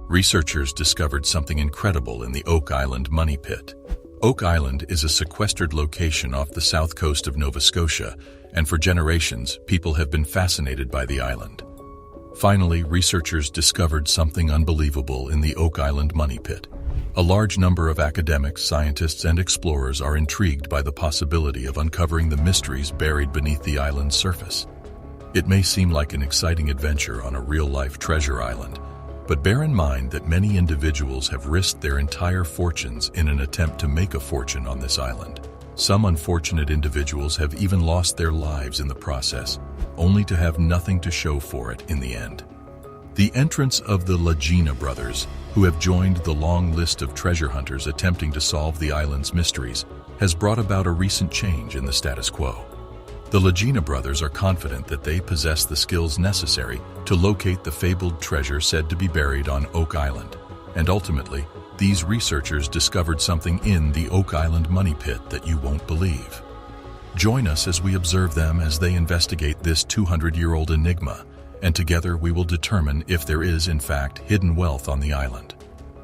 researchers discovered something incredible in the Oak Island money pit. Oak Island is a sequestered location off the south coast of Nova Scotia, and for generations, people have been fascinated by the island. Finally, researchers discovered something unbelievable in the Oak Island money pit. A large number of academics, scientists, and explorers are intrigued by the possibility of uncovering the mysteries buried beneath the island's surface. It may seem like an exciting adventure on a real-life treasure island, but bear in mind that many individuals have risked their entire fortunes in an attempt to make a fortune on this island. Some unfortunate individuals have even lost their lives in the process, only to have nothing to show for it in the end. The entrance of the Lagina brothers, who have joined the long list of treasure hunters attempting to solve the island's mysteries, has brought about a recent change in the status quo. The Lagina brothers are confident that they possess the skills necessary to locate the fabled treasure said to be buried on Oak Island, and ultimately, these researchers discovered something in the Oak Island money pit that you won't believe. Join us as we observe them as they investigate this 200-year-old enigma, and together we will determine if there is, in fact, hidden wealth on the island.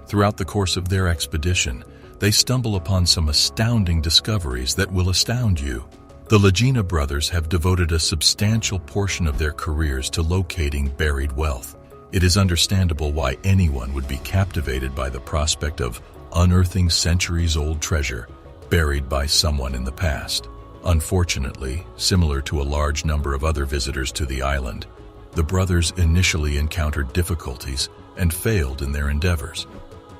Throughout the course of their expedition, they stumble upon some astounding discoveries that will astound you. The Lagina brothers have devoted a substantial portion of their careers to locating buried wealth. It is understandable why anyone would be captivated by the prospect of unearthing centuries-old treasure buried by someone in the past. Unfortunately, similar to a large number of other visitors to the island, the brothers initially encountered difficulties and failed in their endeavors.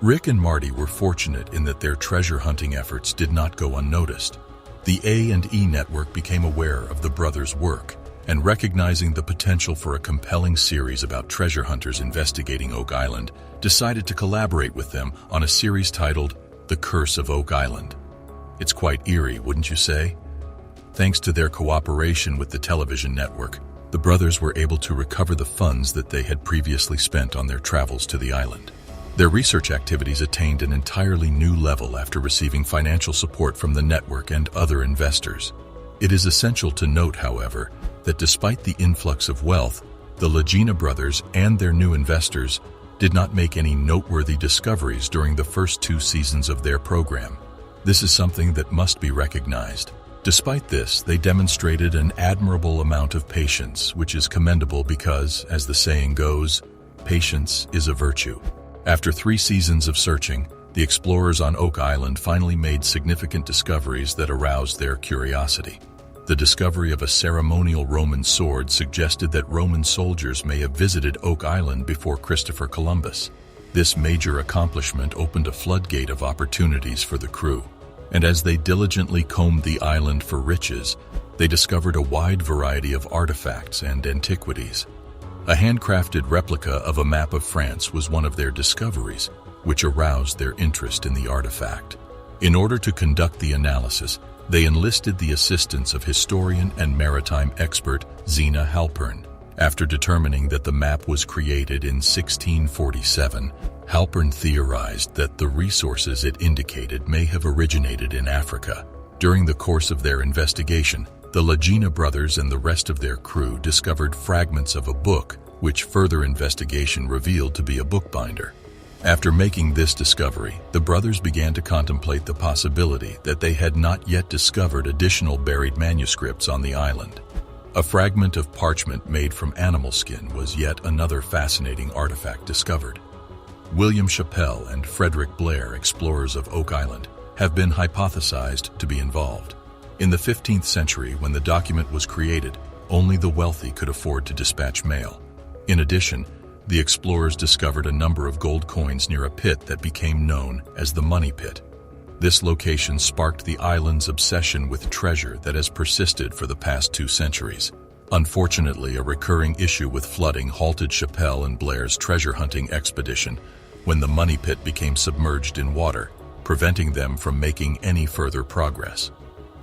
Rick and Marty were fortunate in that their treasure hunting efforts did not go unnoticed. The A&E network became aware of the brothers' work, and recognizing the potential for a compelling series about treasure hunters investigating Oak Island, decided to collaborate with them on a series titled The Curse of Oak Island. It's quite eerie, wouldn't you say? Thanks to their cooperation with the television network, the brothers were able to recover the funds that they had previously spent on their travels to the island. Their research activities attained an entirely new level after receiving financial support from the network and other investors. It is essential to note, however, that despite the influx of wealth, the Lagina brothers and their new investors did not make any noteworthy discoveries during the first 2 seasons of their program. This is something that must be recognized. Despite this, they demonstrated an admirable amount of patience, which is commendable because, as the saying goes, patience is a virtue. After 3 seasons of searching, the explorers on Oak Island finally made significant discoveries that aroused their curiosity. The discovery of a ceremonial Roman sword suggested that Roman soldiers may have visited Oak Island before Christopher Columbus. This major accomplishment opened a floodgate of opportunities for the crew, and as they diligently combed the island for riches, they discovered a wide variety of artifacts and antiquities. A handcrafted replica of a map of France was one of their discoveries, which aroused their interest in the artifact. In order to conduct the analysis, they enlisted the assistance of historian and maritime expert Zena Halpern. After determining that the map was created in 1647, Halpern theorized that the resources it indicated may have originated in Africa. During the course of their investigation, the Lagina brothers and the rest of their crew discovered fragments of a book, which further investigation revealed to be a bookbinder. After making this discovery, the brothers began to contemplate the possibility that they had not yet discovered additional buried manuscripts on the island. A fragment of parchment made from animal skin was yet another fascinating artifact discovered. William Chappell and Frederick Blair, explorers of Oak Island, have been hypothesized to be involved. In the 15th century, when the document was created, only the wealthy could afford to dispatch mail. In addition, the explorers discovered a number of gold coins near a pit that became known as the Money Pit. This location sparked the island's obsession with treasure that has persisted for the past 2 centuries. Unfortunately, a recurring issue with flooding halted Chappell and Blair's treasure hunting expedition when the Money Pit became submerged in water, preventing them from making any further progress.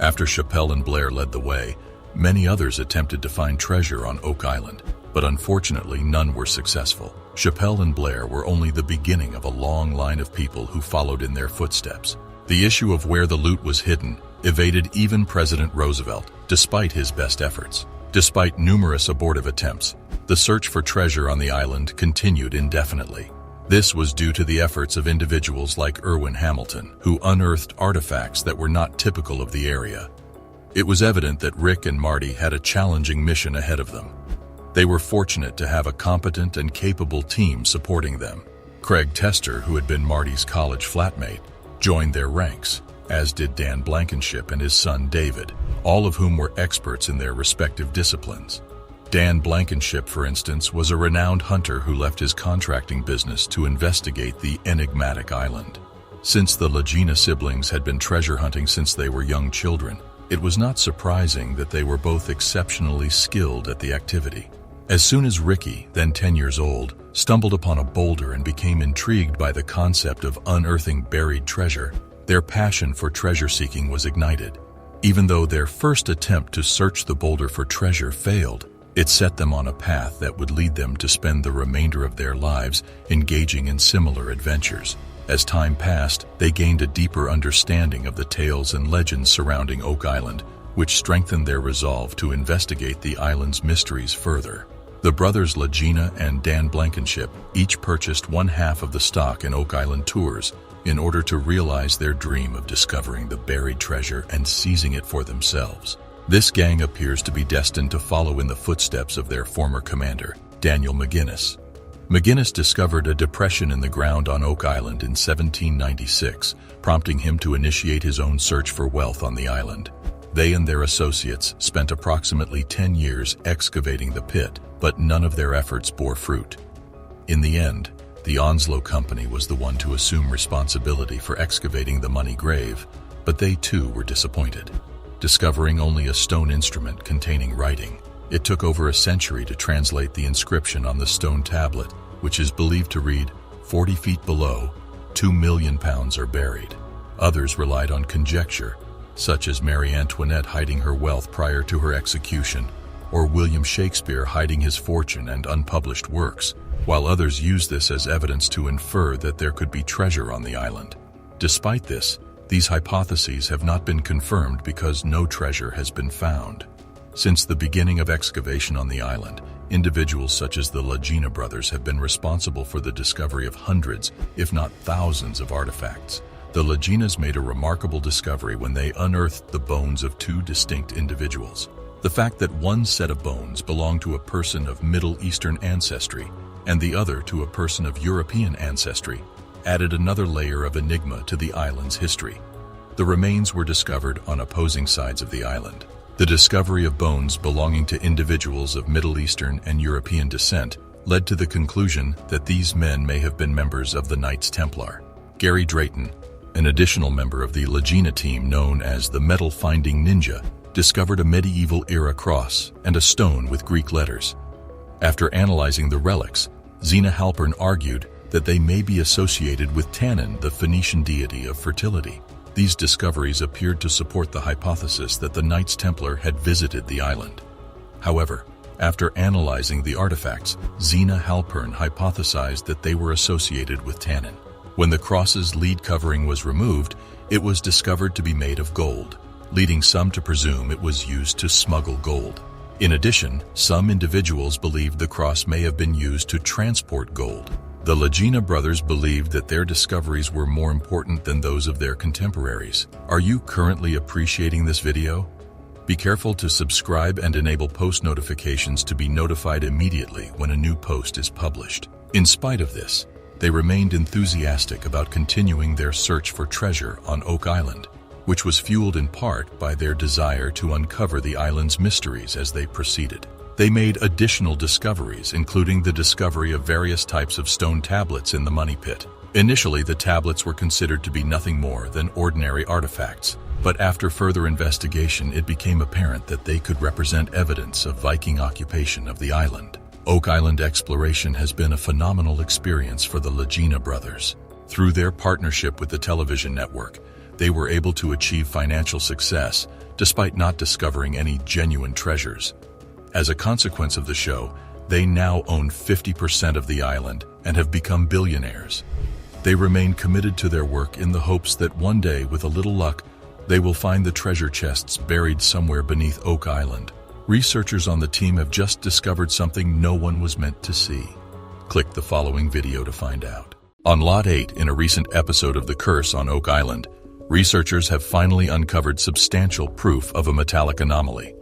After Chappell and Blair led the way, many others attempted to find treasure on Oak Island, but unfortunately none were successful. Chappell and Blair were only the beginning of a long line of people who followed in their footsteps. The issue of where the loot was hidden evaded even President Roosevelt, despite his best efforts. Despite numerous abortive attempts, the search for treasure on the island continued indefinitely. This was due to the efforts of individuals like Irwin Hamilton, who unearthed artifacts that were not typical of the area. It was evident that Rick and Marty had a challenging mission ahead of them. They were fortunate to have a competent and capable team supporting them. Craig Tester, who had been Marty's college flatmate, joined their ranks, as did Dan Blankenship and his son David, all of whom were experts in their respective disciplines. Dan Blankenship, for instance, was a renowned hunter who left his contracting business to investigate the enigmatic island. Since the Lagena siblings had been treasure hunting since they were young children, it was not surprising that they were both exceptionally skilled at the activity. As soon as Ricky, then 10 years old, stumbled upon a boulder and became intrigued by the concept of unearthing buried treasure, their passion for treasure seeking was ignited. Even though their first attempt to search the boulder for treasure failed, it set them on a path that would lead them to spend the remainder of their lives engaging in similar adventures. As time passed, they gained a deeper understanding of the tales and legends surrounding Oak Island, which strengthened their resolve to investigate the island's mysteries further. The brothers Lagina and Dan Blankenship each purchased one half of the stock in Oak Island Tours in order to realize their dream of discovering the buried treasure and seizing it for themselves. This gang appears to be destined to follow in the footsteps of their former commander, Daniel McGinnis. McGinnis discovered a depression in the ground on Oak Island in 1796, prompting him to initiate his own search for wealth on the island. They and their associates spent approximately 10 years excavating the pit, but none of their efforts bore fruit. In the end, the Onslow Company was the one to assume responsibility for excavating the money grave, but they too were disappointed. Discovering only a stone instrument containing writing, it took over a century to translate the inscription on the stone tablet, which is believed to read, 40 feet below, 2 million pounds are buried. Others relied on conjecture, such as Marie Antoinette hiding her wealth prior to her execution, or William Shakespeare hiding his fortune and unpublished works, while others used this as evidence to infer that there could be treasure on the island. Despite this, these hypotheses have not been confirmed because no treasure has been found. Since the beginning of excavation on the island, individuals such as the Lagena brothers have been responsible for the discovery of hundreds, if not thousands, of artifacts. The Lagenas made a remarkable discovery when they unearthed the bones of two distinct individuals. The fact that one set of bones belonged to a person of Middle Eastern ancestry and the other to a person of European ancestry added another layer of enigma to the island's history. The remains were discovered on opposing sides of the island. The discovery of bones belonging to individuals of Middle Eastern and European descent led to the conclusion that these men may have been members of the Knights Templar. Gary Drayton, an additional member of the Lagena team known as the Metal Finding Ninja, discovered a medieval-era cross and a stone with Greek letters. After analyzing the relics, Zena Halpern argued that they may be associated with Tannin, the Phoenician deity of fertility. These discoveries appeared to support the hypothesis that the Knights Templar had visited the island. However, after analyzing the artifacts, Zena Halpern hypothesized that they were associated with Tannin. When the cross's lead covering was removed, it was discovered to be made of gold, leading some to presume it was used to smuggle gold. In addition, some individuals believed the cross may have been used to transport gold. The Lagena brothers believed that their discoveries were more important than those of their contemporaries. Are you currently appreciating this video? Be careful to subscribe and enable post notifications to be notified immediately when a new post is published. In spite of this, they remained enthusiastic about continuing their search for treasure on Oak Island, which was fueled in part by their desire to uncover the island's mysteries as they proceeded. They made additional discoveries, including the discovery of various types of stone tablets in the money pit. Initially, the tablets were considered to be nothing more than ordinary artifacts, but after further investigation, it became apparent that they could represent evidence of Viking occupation of the island. Oak Island exploration has been a phenomenal experience for the Lagena brothers. Through their partnership with the television network, they were able to achieve financial success despite not discovering any genuine treasures. As a consequence of the show, they now own 50% of the island and have become billionaires. They remain committed to their work in the hopes that one day, with a little luck, they will find the treasure chests buried somewhere beneath Oak Island. Researchers on the team have just discovered something no one was meant to see. Click the following video to find out. On Lot 8, in a recent episode of The Curse on Oak Island, researchers have finally uncovered substantial proof of a metallic anomaly.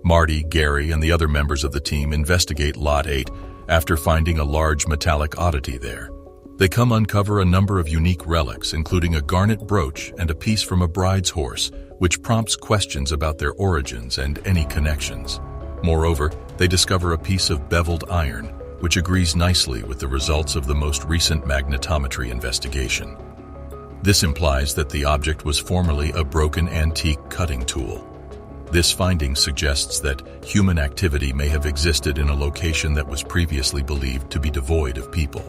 Marty, Gary, and the other members of the team investigate Lot 8 after finding a large metallic oddity there. They uncover a number of unique relics, including a garnet brooch and a piece from a bride's horse, which prompts questions about their origins and any connections. Moreover, they discover a piece of beveled iron, which agrees nicely with the results of the most recent magnetometry investigation. This implies that the object was formerly a broken antique cutting tool. This finding suggests that human activity may have existed in a location that was previously believed to be devoid of people.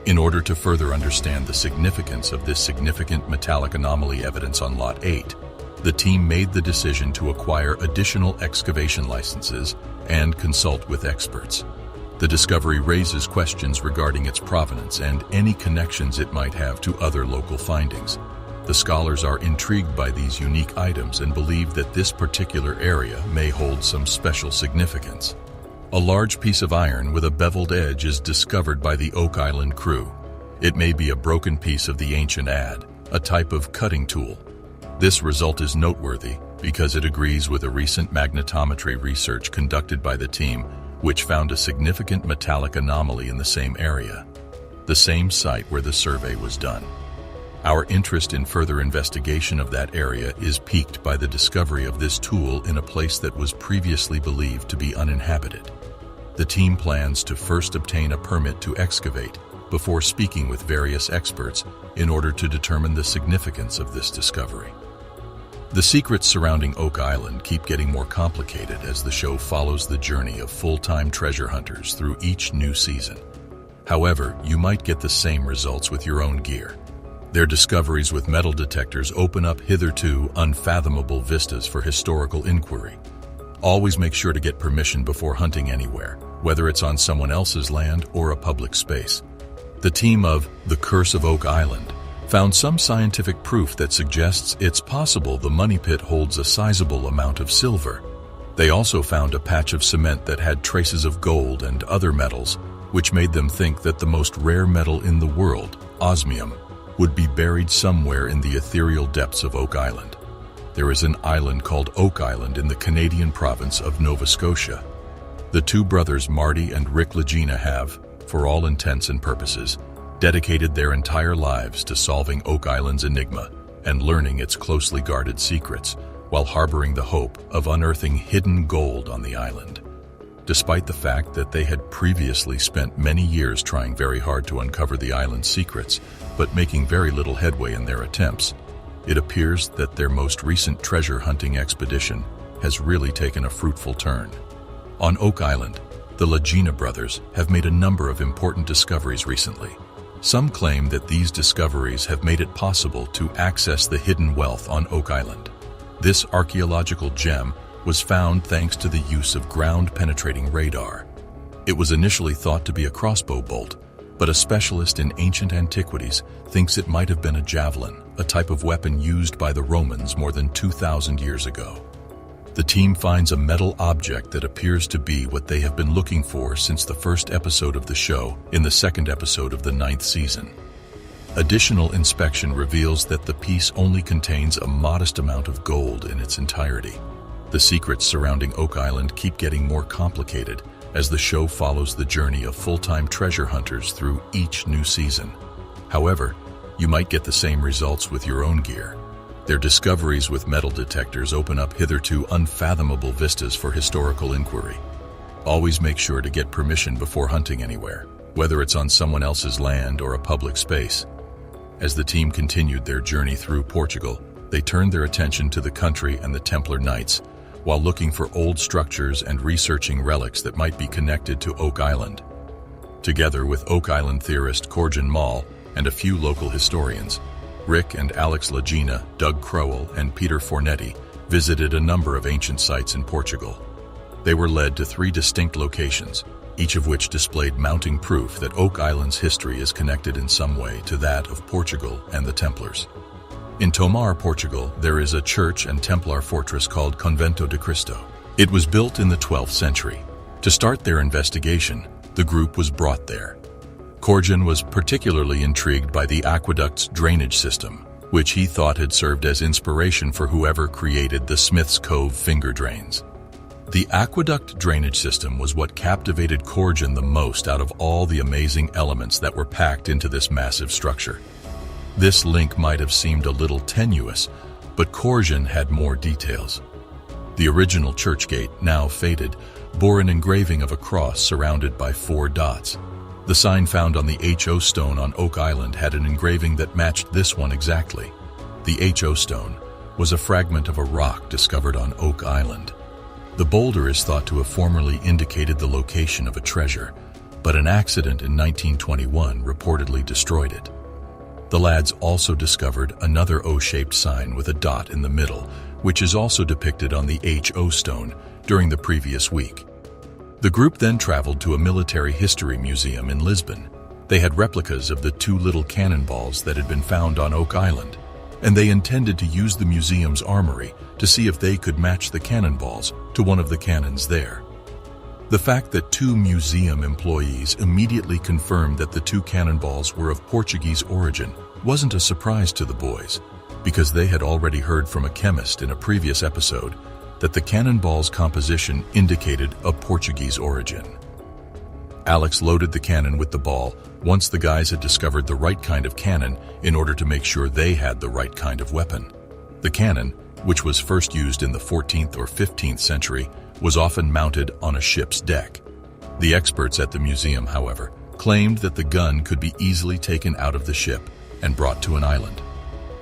In order to further understand the significance of this significant metallic anomaly evidence on Lot 8, the team made the decision to acquire additional excavation licenses and consult with experts. The discovery raises questions regarding its provenance and any connections it might have to other local findings. The scholars are intrigued by these unique items and believe that this particular area may hold some special significance. A large piece of iron with a beveled edge is discovered by the Oak Island crew. It may be a broken piece of the ancient adze, a type of cutting tool. This result is noteworthy because it agrees with a recent magnetometry research conducted by the team, which found a significant metallic anomaly in the same area, the same site where the survey was done. Our interest in further investigation of that area is piqued by the discovery of this tool in a place that was previously believed to be uninhabited. The team plans to first obtain a permit to excavate before speaking with various experts in order to determine the significance of this discovery. The secrets surrounding Oak Island keep getting more complicated as the show follows the journey of full-time treasure hunters through each new season. However, you might get the same results with your own gear. Their discoveries with metal detectors open up hitherto unfathomable vistas for historical inquiry. Always make sure to get permission before hunting anywhere, whether it's on someone else's land or a public space. The team of The Curse of Oak Island found some scientific proof that suggests it's possible the money pit holds a sizable amount of silver. They also found a patch of cement that had traces of gold and other metals, which made them think that the most rare metal in the world, osmium, would be buried somewhere in the ethereal depths of Oak Island. There is an island called Oak Island in the Canadian province of Nova Scotia. The two brothers Marty and Rick Lagena have, for all intents and purposes, dedicated their entire lives to solving Oak Island's enigma and learning its closely guarded secrets, while harboring the hope of unearthing hidden gold on the island. Despite the fact that they had previously spent many years trying very hard to uncover the island's secrets, but making very little headway in their attempts, it appears that their most recent treasure hunting expedition has really taken a fruitful turn. On Oak Island, the Lagina brothers have made a number of important discoveries recently. Some claim that these discoveries have made it possible to access the hidden wealth on Oak Island. This archaeological gem was found thanks to the use of ground-penetrating radar. It was initially thought to be a crossbow bolt, but a specialist in ancient antiquities thinks it might have been a javelin, a type of weapon used by the Romans more than 2,000 years ago. The team finds a metal object that appears to be what they have been looking for since the first episode of the show in the second episode of the 9th season. Additional inspection reveals that the piece only contains a modest amount of gold in its entirety. The secrets surrounding Oak Island keep getting more complicated as the show follows the journey of full-time treasure hunters through each new season. However, you might get the same results with your own gear. Their discoveries with metal detectors open up hitherto unfathomable vistas for historical inquiry. Always make sure to get permission before hunting anywhere, whether it's on someone else's land or a public space. As the team continued their journey through Portugal, they turned their attention to the country and the Templar Knights, while looking for old structures and researching relics that might be connected to Oak Island. Together with Oak Island theorist Corjan Mall and a few local historians, Rick and Alex Lagena, Doug Crowell, and Peter Fornetti visited a number of ancient sites in Portugal. They were led to 3 distinct locations, each of which displayed mounting proof that Oak Island's history is connected in some way to that of Portugal and the Templars. In Tomar, Portugal, there is a church and Templar fortress called Convento de Cristo. It was built in the 12th century. To start their investigation, the group was brought there. Corjan was particularly intrigued by the aqueduct's drainage system, which he thought had served as inspiration for whoever created the Smith's Cove finger drains. The aqueduct drainage system was what captivated Corjan the most out of all the amazing elements that were packed into this massive structure. This link might have seemed a little tenuous, but Corjan had more details. The original church gate, now faded, bore an engraving of a cross surrounded by 4 dots. The sign found on the HO stone on Oak Island had an engraving that matched this one exactly. The HO stone was a fragment of a rock discovered on Oak Island. The boulder is thought to have formerly indicated the location of a treasure, but an accident in 1921 reportedly destroyed it. The lads also discovered another O-shaped sign with a dot in the middle, which is also depicted on the HO stone during the previous week. The group then traveled to a military history museum in Lisbon. They had replicas of the 2 little cannonballs that had been found on Oak Island, and they intended to use the museum's armory to see if they could match the cannonballs to one of the cannons there. The fact that 2 museum employees immediately confirmed that the 2 cannonballs were of Portuguese origin wasn't a surprise to the boys, because they had already heard from a chemist in a previous episode that the cannonball's composition indicated a Portuguese origin. Alex loaded the cannon with the ball once the guys had discovered the right kind of cannon in order to make sure they had the right kind of weapon. The cannon, which was first used in the 14th or 15th century, was often mounted on a ship's deck. The experts at the museum, however, claimed that the gun could be easily taken out of the ship and brought to an island.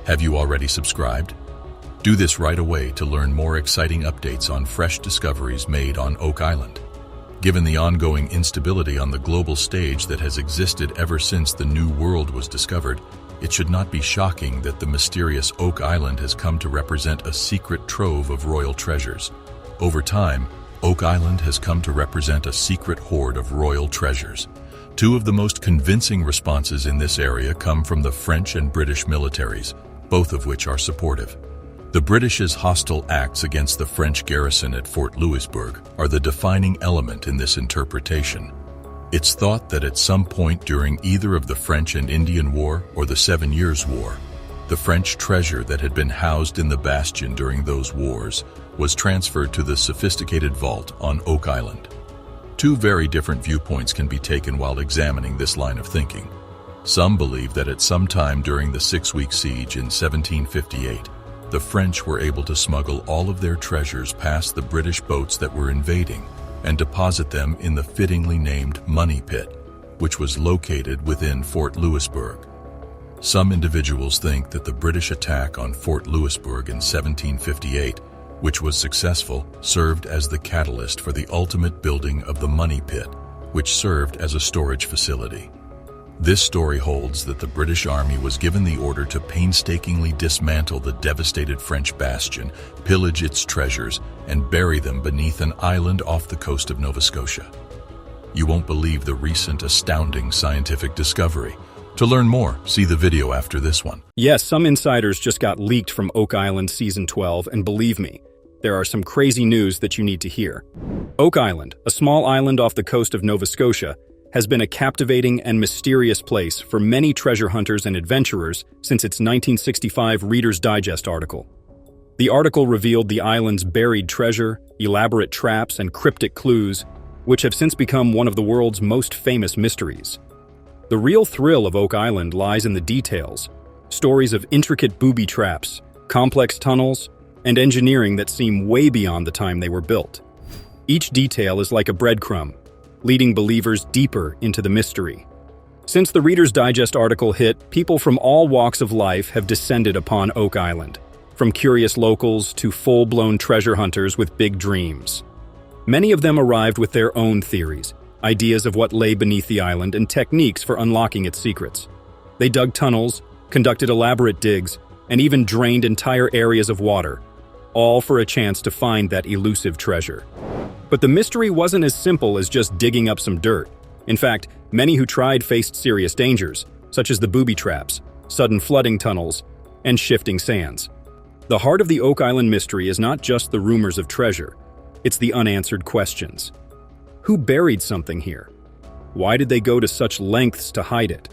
Have you already subscribed? Do this right away to learn more exciting updates on fresh discoveries made on Oak Island. Given the ongoing instability on the global stage that has existed ever since the New World was discovered, it should not be shocking that the mysterious Oak Island has come to represent a secret trove of royal treasures. Over time, Oak Island has come to represent a secret hoard of royal treasures. 2 of the most convincing responses in this area come from the French and British militaries, both of which are supportive. The British's hostile acts against the French garrison at Fort Louisbourg are the defining element in this interpretation. It's thought that at some point during either of the French and Indian War or the 7 Years' War, the French treasure that had been housed in the bastion during those wars was transferred to the sophisticated vault on Oak Island. 2 very different viewpoints can be taken while examining this line of thinking. Some believe that at some time during the 6-week siege in 1758, the French were able to smuggle all of their treasures past the British boats that were invading and deposit them in the fittingly named Money Pit, which was located within Fort Louisbourg. Some individuals think that the British attack on Fort Louisbourg in 1758, which was successful, served as the catalyst for the ultimate building of the Money Pit, which served as a storage facility. This story holds that the British Army was given the order to painstakingly dismantle the devastated French bastion, pillage its treasures, and bury them beneath an island off the coast of Nova Scotia. You won't believe the recent astounding scientific discovery. To learn more, see the video after this one. Yes, some insiders just got leaked from Oak Island Season 12, and believe me, there are some crazy news that you need to hear. Oak Island, a small island off the coast of Nova Scotia, has been a captivating and mysterious place for many treasure hunters and adventurers since its 1965 Reader's Digest article. The article revealed the island's buried treasure, elaborate traps, and cryptic clues, which have since become one of the world's most famous mysteries. The real thrill of Oak Island lies in the details, stories of intricate booby traps, complex tunnels, and engineering that seem way beyond the time they were built. Each detail is like a breadcrumb, leading believers deeper into the mystery. Since the Reader's Digest article hit, people from all walks of life have descended upon Oak Island, from curious locals to full-blown treasure hunters with big dreams. Many of them arrived with their own theories, ideas of what lay beneath the island, and techniques for unlocking its secrets. They dug tunnels, conducted elaborate digs, and even drained entire areas of water, all for a chance to find that elusive treasure. But the mystery wasn't as simple as just digging up some dirt. In fact, many who tried faced serious dangers, such as the booby traps, sudden flooding tunnels, and shifting sands. The heart of the Oak Island mystery is not just the rumors of treasure, it's the unanswered questions. Who buried something here? Why did they go to such lengths to hide it?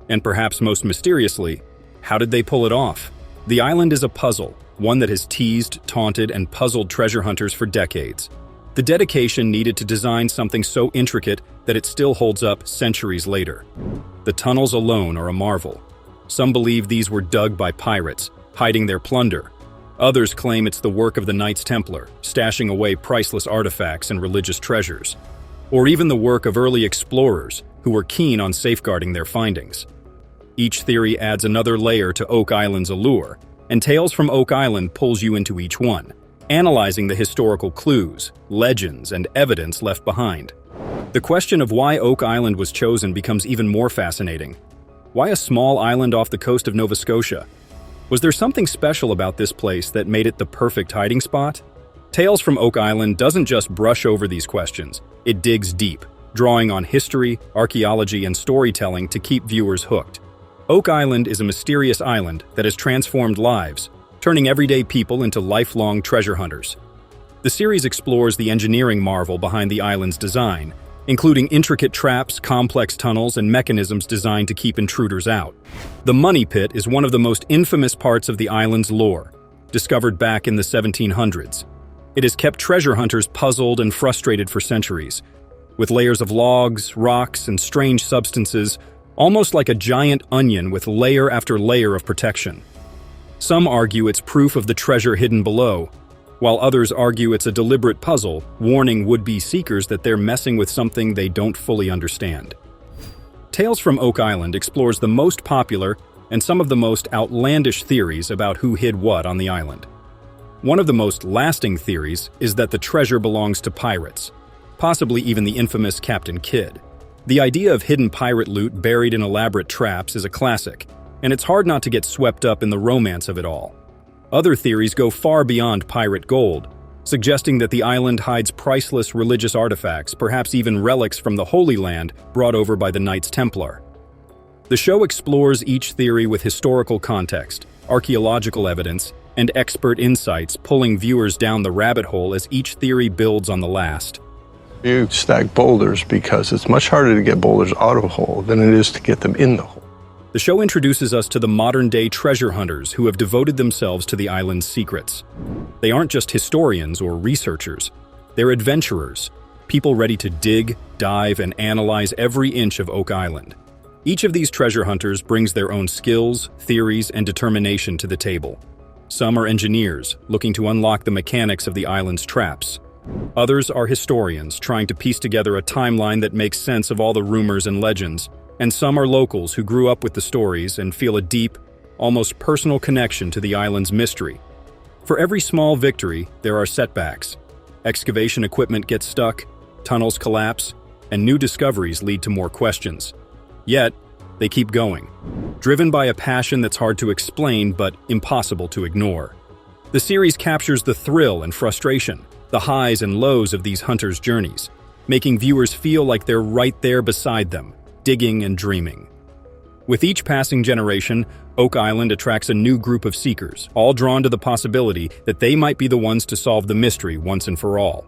And perhaps most mysteriously, how did they pull it off? The island is a puzzle, one that has teased, taunted, and puzzled treasure hunters for decades. The dedication needed to design something so intricate that it still holds up centuries later. The tunnels alone are a marvel. Some believe these were dug by pirates, hiding their plunder. Others claim it's the work of the Knights Templar, stashing away priceless artifacts and religious treasures. Or even the work of early explorers, who were keen on safeguarding their findings. Each theory adds another layer to Oak Island's allure, and Tales from Oak Island pulls you into each one, analyzing the historical clues, legends, and evidence left behind. The question of why Oak Island was chosen becomes even more fascinating. Why a small island off the coast of Nova Scotia? Was there something special about this place that made it the perfect hiding spot? Tales from Oak Island doesn't just brush over these questions, it digs deep, drawing on history, archaeology, and storytelling to keep viewers hooked. Oak Island is a mysterious island that has transformed lives, turning everyday people into lifelong treasure hunters. The series explores the engineering marvel behind the island's design, including intricate traps, complex tunnels, and mechanisms designed to keep intruders out. The Money Pit is one of the most infamous parts of the island's lore, discovered back in the 1700s. It has kept treasure hunters puzzled and frustrated for centuries, with layers of logs, rocks, and strange substances, almost like a giant onion with layer after layer of protection. Some argue it's proof of the treasure hidden below, while others argue it's a deliberate puzzle, warning would-be seekers that they're messing with something they don't fully understand. Tales from Oak Island explores the most popular and some of the most outlandish theories about who hid what on the island. One of the most lasting theories is that the treasure belongs to pirates, possibly even the infamous Captain Kidd. The idea of hidden pirate loot buried in elaborate traps is a classic, and it's hard not to get swept up in the romance of it all. Other theories go far beyond pirate gold, suggesting that the island hides priceless religious artifacts, perhaps even relics from the Holy Land brought over by the Knights Templar. The show explores each theory with historical context, archaeological evidence, and expert insights, pulling viewers down the rabbit hole as each theory builds on the last. You stack boulders because it's much harder to get boulders out of a hole than it is to get them in the hole. The show introduces us to the modern-day treasure hunters who have devoted themselves to the island's secrets. They aren't just historians or researchers. They're adventurers, people ready to dig, dive, and analyze every inch of Oak Island. Each of these treasure hunters brings their own skills, theories, and determination to the table. Some are engineers, looking to unlock the mechanics of the island's traps. Others are historians, trying to piece together a timeline that makes sense of all the rumors and legends. And some are locals who grew up with the stories and feel a deep, almost personal connection to the island's mystery. For every small victory, there are setbacks. Excavation equipment gets stuck, tunnels collapse, and new discoveries lead to more questions. Yet, they keep going, driven by a passion that's hard to explain but impossible to ignore. The series captures the thrill and frustration, the highs and lows of these hunters' journeys, making viewers feel like they're right there beside them, digging and dreaming. With each passing generation, Oak Island attracts a new group of seekers, all drawn to the possibility that they might be the ones to solve the mystery once and for all.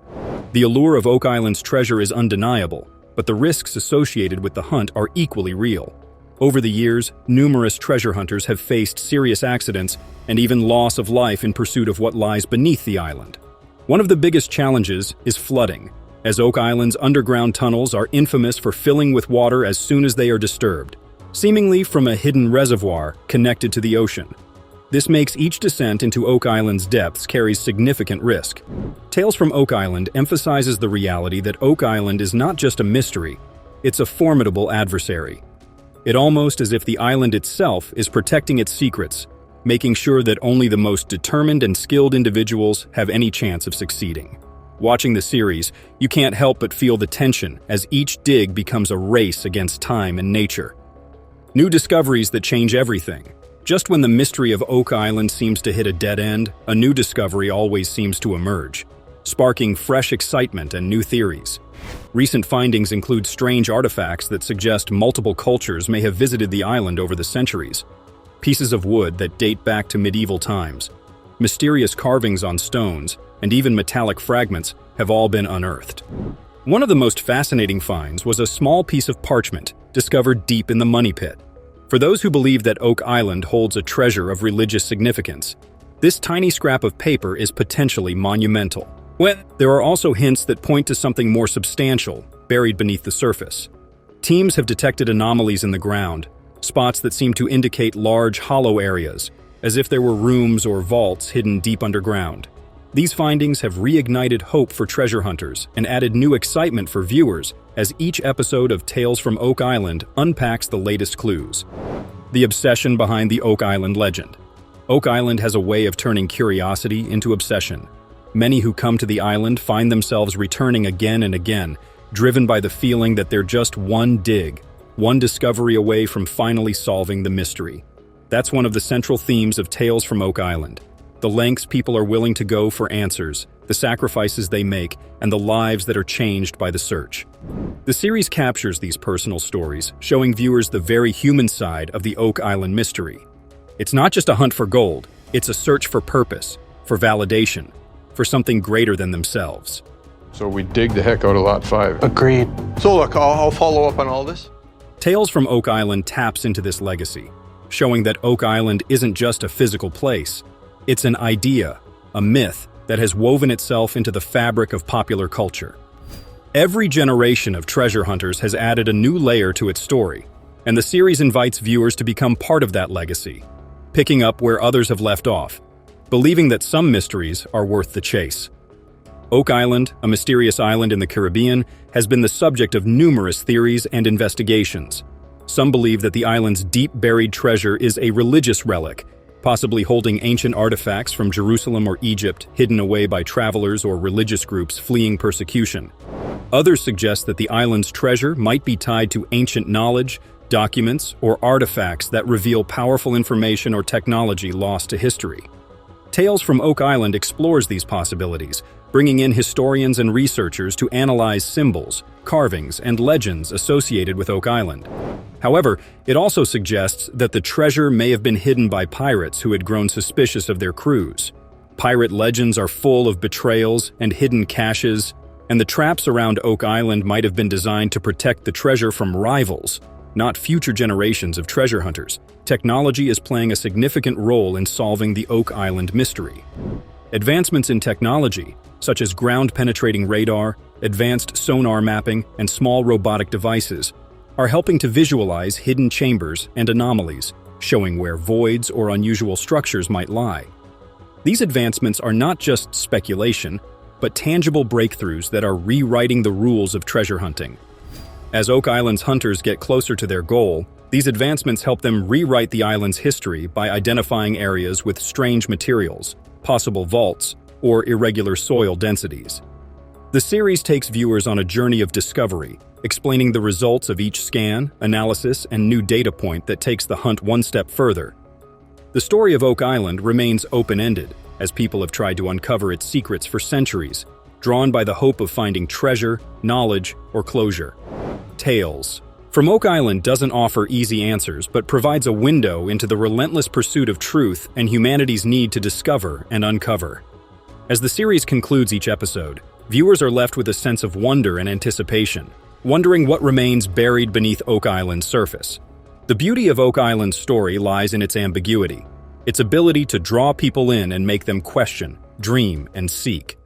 The allure of Oak Island's treasure is undeniable, but the risks associated with the hunt are equally real. Over the years, numerous treasure hunters have faced serious accidents and even loss of life in pursuit of what lies beneath the island. One of the biggest challenges is flooding, as Oak Island's underground tunnels are infamous for filling with water as soon as they are disturbed, seemingly from a hidden reservoir connected to the ocean. This makes each descent into Oak Island's depths carries significant risk. Tales from Oak Island emphasizes the reality that Oak Island is not just a mystery, it's a formidable adversary. It's almost as if the island itself is protecting its secrets, making sure that only the most determined and skilled individuals have any chance of succeeding. Watching the series, you can't help but feel the tension as each dig becomes a race against time and nature. New discoveries that change everything. Just when the mystery of Oak Island seems to hit a dead end, a new discovery always seems to emerge, sparking fresh excitement and new theories. Recent findings include strange artifacts that suggest multiple cultures may have visited the island over the centuries. Pieces of wood that date back to medieval times, mysterious carvings on stones, and even metallic fragments have all been unearthed. One of the most fascinating finds was a small piece of parchment discovered deep in the money pit. For those who believe that Oak Island holds a treasure of religious significance, this tiny scrap of paper is potentially monumental. There are also hints that point to something more substantial buried beneath the surface. Teams have detected anomalies in the ground, spots that seem to indicate large, hollow areas, as if there were rooms or vaults hidden deep underground. These findings have reignited hope for treasure hunters and added new excitement for viewers as each episode of Tales from Oak Island unpacks the latest clues. The obsession behind the Oak Island legend. Oak Island has a way of turning curiosity into obsession. Many who come to the island find themselves returning again and again, driven by the feeling that they're just one dig, one discovery away from finally solving the mystery. That's one of the central themes of Tales from Oak Island. The lengths people are willing to go for answers, the sacrifices they make, and the lives that are changed by the search. The series captures these personal stories, showing viewers the very human side of the Oak Island mystery. It's not just a hunt for gold, it's a search for purpose, for validation, for something greater than themselves. So we dig the heck out of Lot 5. Agreed. So look, I'll follow up on all this. Tales from Oak Island taps into this legacy, showing that Oak Island isn't just a physical place. It's an idea, a myth that has woven itself into the fabric of popular culture. Every generation of treasure hunters has added a new layer to its story, and the series invites viewers to become part of that legacy, picking up where others have left off, believing that some mysteries are worth the chase. Oak Island, a mysterious island in the Caribbean, has been the subject of numerous theories and investigations. Some believe that the island's deep buried treasure is a religious relic, possibly holding ancient artifacts from Jerusalem or Egypt hidden away by travelers or religious groups fleeing persecution. Others suggest that the island's treasure might be tied to ancient knowledge, documents, or artifacts that reveal powerful information or technology lost to history. Tales from Oak Island explores these possibilities, bringing in historians and researchers to analyze symbols, carvings, and legends associated with Oak Island. However, it also suggests that the treasure may have been hidden by pirates who had grown suspicious of their crews. Pirate legends are full of betrayals and hidden caches, and the traps around Oak Island might have been designed to protect the treasure from rivals, not future generations of treasure hunters. Technology is playing a significant role in solving the Oak Island mystery. Advancements in technology, such as ground-penetrating radar, advanced sonar mapping, and small robotic devices, are helping to visualize hidden chambers and anomalies, showing where voids or unusual structures might lie. These advancements are not just speculation, but tangible breakthroughs that are rewriting the rules of treasure hunting. As Oak Island's hunters get closer to their goal, these advancements help them rewrite the island's history by identifying areas with strange materials, possible vaults, or irregular soil densities. The series takes viewers on a journey of discovery, explaining the results of each scan, analysis, and new data point that takes the hunt one step further. The story of Oak Island remains open-ended, as people have tried to uncover its secrets for centuries, drawn by the hope of finding treasure, knowledge, or closure. Tales from Oak Island doesn't offer easy answers, but provides a window into the relentless pursuit of truth and humanity's need to discover and uncover. As the series concludes each episode, viewers are left with a sense of wonder and anticipation, wondering what remains buried beneath Oak Island's surface. The beauty of Oak Island's story lies in its ambiguity, its ability to draw people in and make them question, dream, and seek.